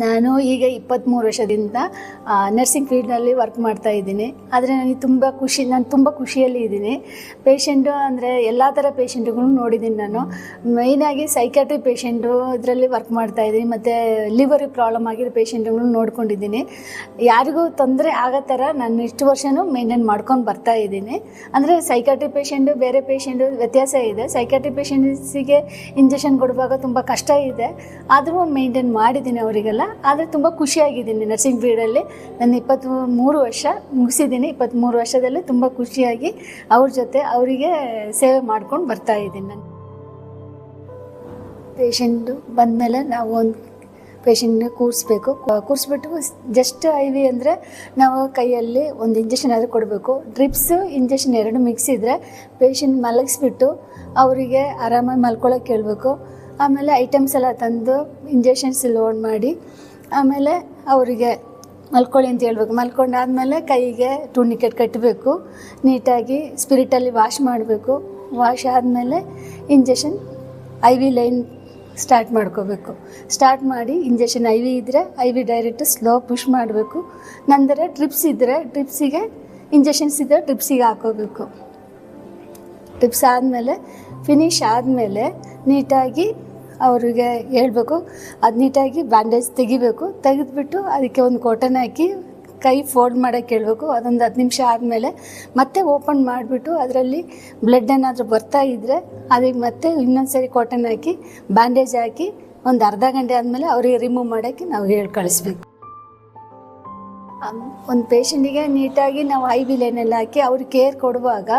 ನಾನು ಈಗ 23 ವರ್ಷದಿಂದ ನರ್ಸಿಂಗ್ ಫೀಲ್ಡ್ನಲ್ಲಿ ವರ್ಕ್ ಮಾಡ್ತಾ ಇದ್ದೀನಿ. ಆದರೆ ನನಗೆ ನಾನು ತುಂಬ ಖುಷಿಯಲ್ಲಿ ಇದ್ದೀನಿ. ಪೇಷೆಂಟು ಅಂದರೆ ಎಲ್ಲ ಥರ ಪೇಷೆಂಟುಗಳನ್ನು ನೋಡಿದ್ದೀನಿ ನಾನು. ಮೇಯ್ನಾಗಿ ಸೈಕ್ಯಾಟ್ರಿ ಪೇಷೆಂಟು ಇದರಲ್ಲಿ ವರ್ಕ್ ಮಾಡ್ತಾ ಇದ್ದೀನಿ. ಮತ್ತು ಲಿವರಿಗೆ ಪ್ರಾಬ್ಲಮ್ ಆಗಿರೋ ಪೇಷೆಂಟುಗಳನ್ನು ನೋಡ್ಕೊಂಡಿದ್ದೀನಿ. ಯಾರಿಗೂ ತೊಂದರೆ ಆಗೋ ಥರ ನಾನು ಇಷ್ಟು ವರ್ಷವೂ ಮೇಂಟೈನ್ ಮಾಡ್ಕೊಂಡು ಬರ್ತಾ ಇದ್ದೀನಿ. ಅಂದರೆ ಸೈಕ್ಯಾಟ್ರಿ ಪೇಷೆಂಟು ಬೇರೆ ಪೇಷೆಂಟು ವ್ಯತ್ಯಾಸ ಇದೆ. ಸೈಕ್ಯಾಟ್ರಿ ಪೇಷೆಂಟ್ಸಿಗೆ ಇಂಜೆಕ್ಷನ್ ಕೊಡುವಾಗ ತುಂಬ ಕಷ್ಟ ಇದೆ, ಆದರೂ ಮೇಂಟೈನ್ ಮಾಡಿದ್ದೀನಿ ಅವರಿಗೆಲ್ಲ. ಆದರೆ ತುಂಬ ಖುಷಿಯಾಗಿದ್ದೀನಿ ನರ್ಸಿಂಗ್ ಫೀಲ್ಡಲ್ಲಿ. ನಾನು 23 ವರ್ಷ ಮುಗಿಸಿದ್ದೀನಿ. 23 ವರ್ಷದಲ್ಲಿ ತುಂಬ ಖುಷಿಯಾಗಿ ಅವ್ರ ಜೊತೆ ಅವರಿಗೆ ಸೇವೆ ಮಾಡ್ಕೊಂಡು ಬರ್ತಾ ಇದ್ದೀನಿ. ನಾನು ಪೇಷೆಂಟು ಬಂದಮೇಲೆ ನಾವು ಒಂದು ಪೇಷೆಂಟ್ನ ಕೂರಿಸ್ಬಿಟ್ಟು ಜಸ್ಟ್ IV ಅಂದರೆ ನಾವು ಕೈಯಲ್ಲಿ ಒಂದು ಇಂಜೆಕ್ಷನ್ ಆದರೂ ಕೊಡಬೇಕು. ಡ್ರಿಪ್ಸು ಇಂಜೆಕ್ಷನ್ 2 ಮಿಕ್ಸ್ ಇದ್ದರೆ ಪೇಷೆಂಟ್ ಮಲಗಿಸ್ಬಿಟ್ಟು ಅವರಿಗೆ ಆರಾಮಾಗಿ ಮಲ್ಕೊಳ್ಳೋಕೆ ಹೇಳ್ಬೇಕು. ಆಮೇಲೆ ಐಟಮ್ಸ್ ಎಲ್ಲ ತಂದು ಇಂಜೆಕ್ಷನ್ಸ್ ಲೋಡ್ ಮಾಡಿ ಆಮೇಲೆ ಅವರಿಗೆ ಮಲ್ಕೊಳ್ಳಿ ಅಂತ ಹೇಳ್ಬೇಕು. ಮಲ್ಕೊಂಡಾದಮೇಲೆ ಕೈಗೆ ಟೂರ್ನಿಕೆಟ್ ಕಟ್ಟಬೇಕು. ನೀಟಾಗಿ ಸ್ಪಿರಿಟಲ್ಲಿ ವಾಶ್ ಮಾಡಬೇಕು. ವಾಶ್ ಆದಮೇಲೆ ಇಂಜೆಕ್ಷನ್ IV ಲೈನ್ ಸ್ಟಾರ್ಟ್ ಮಾಡ್ಕೋಬೇಕು. ಸ್ಟಾರ್ಟ್ ಮಾಡಿ ಇಂಜೆಕ್ಷನ್ IV ಇದ್ದರೆ IV ಡೈರೆಕ್ಟ್ ಸ್ಲೋ ಪುಷ್ ಮಾಡಬೇಕು. ನಂತರ ಡ್ರಿಪ್ಸ್ ಇದ್ದರೆ ಡ್ರಿಪ್ಸಿಗೆ ಇಂಜೆಕ್ಷನ್ಸ್ ಇದ್ದರೆ ಡ್ರಿಪ್ಸಿಗೆ ಹಾಕೋಬೇಕು. ಡ್ರಿಪ್ಸ್ ಆದಮೇಲೆ ಫಿನಿಶ್ ಆದಮೇಲೆ ನೀಟಾಗಿ ಅವರಿಗೆ ಹೇಳಬೇಕು. ಅದು ನೀಟಾಗಿ ಬ್ಯಾಂಡೇಜ್ ತೆಗಿಬೇಕು. ತೆಗೆದುಬಿಟ್ಟು ಅದಕ್ಕೆ ಒಂದು ಕಾಟನ್ ಹಾಕಿ ಕೈ ಫೋಲ್ಡ್ ಮಾಡೋಕ್ಕೆ ಹೇಳ್ಬೇಕು. ಅದೊಂದು 10 ನಿಮಿಷ ಆದಮೇಲೆ ಮತ್ತೆ ಓಪನ್ ಮಾಡಿಬಿಟ್ಟು ಅದರಲ್ಲಿ ಬ್ಲಡ್ ಏನಾದರೂ ಬರ್ತಾ ಇದ್ದರೆ ಅದಕ್ಕೆ ಮತ್ತೆ ಇನ್ನೊಂದು ಸರಿ ಕಾಟನ್ ಹಾಕಿ ಬ್ಯಾಂಡೇಜ್ ಹಾಕಿ ಒಂದು ಅರ್ಧ ಗಂಟೆ ಆದಮೇಲೆ ಅವರಿಗೆ ರಿಮೂವ್ ಮಾಡೋಕ್ಕೆ ನಾವು ಹೇಳಿ ಕಳಿಸ್ಬೇಕು. ಒಂದು ಪೇಷೆಂಟಿಗೆ ನೀಟಾಗಿ ನಾವು IV ಲೈನೆಲ್ಲ ಹಾಕಿ ಅವ್ರಿಗೆ ಕೇರ್ ಕೊಡುವಾಗ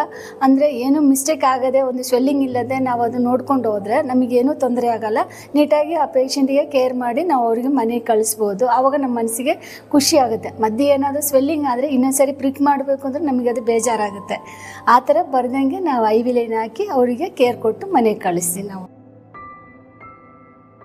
ಅಂದರೆ ಏನೂ ಮಿಸ್ಟೇಕ್ ಆಗದೆ, ಒಂದು ಸ್ವೆಲ್ಲಿಂಗ್ ಇಲ್ಲದೆ ನಾವು ಅದು ನೋಡ್ಕೊಂಡು ಹೋದರೆ ನಮಗೇನೂ ತೊಂದರೆ ಆಗೋಲ್ಲ. ನೀಟಾಗಿ ಆ ಪೇಷೆಂಟಿಗೆ ಕೇರ್ ಮಾಡಿ ನಾವು ಅವರಿಗೆ ಮನೆಗೆ ಕಳಿಸ್ಬೋದು. ಆವಾಗ ನಮ್ಮ ಮನಸ್ಸಿಗೆ ಖುಷಿ ಆಗುತ್ತೆ. ಮಧ್ಯೆ ಏನಾದರೂ ಸ್ವೆಲ್ಲಿಂಗ್ ಆದರೆ ಇನ್ನೊಂದು ಸರಿ ಪ್ರಿಕ್ ಮಾಡಬೇಕು ಅಂದರೆ ನಮಗೆ ಅದು ಬೇಜಾರಾಗುತ್ತೆ. ಆ ಥರ ಬರ್ದಂಗೆ ನಾವು IV ಲೈನ್ ಹಾಕಿ ಅವರಿಗೆ ಕೇರ್ ಕೊಟ್ಟು ಮನೆಗೆ ಕಳಿಸ್ತೀವಿ ನಾವು.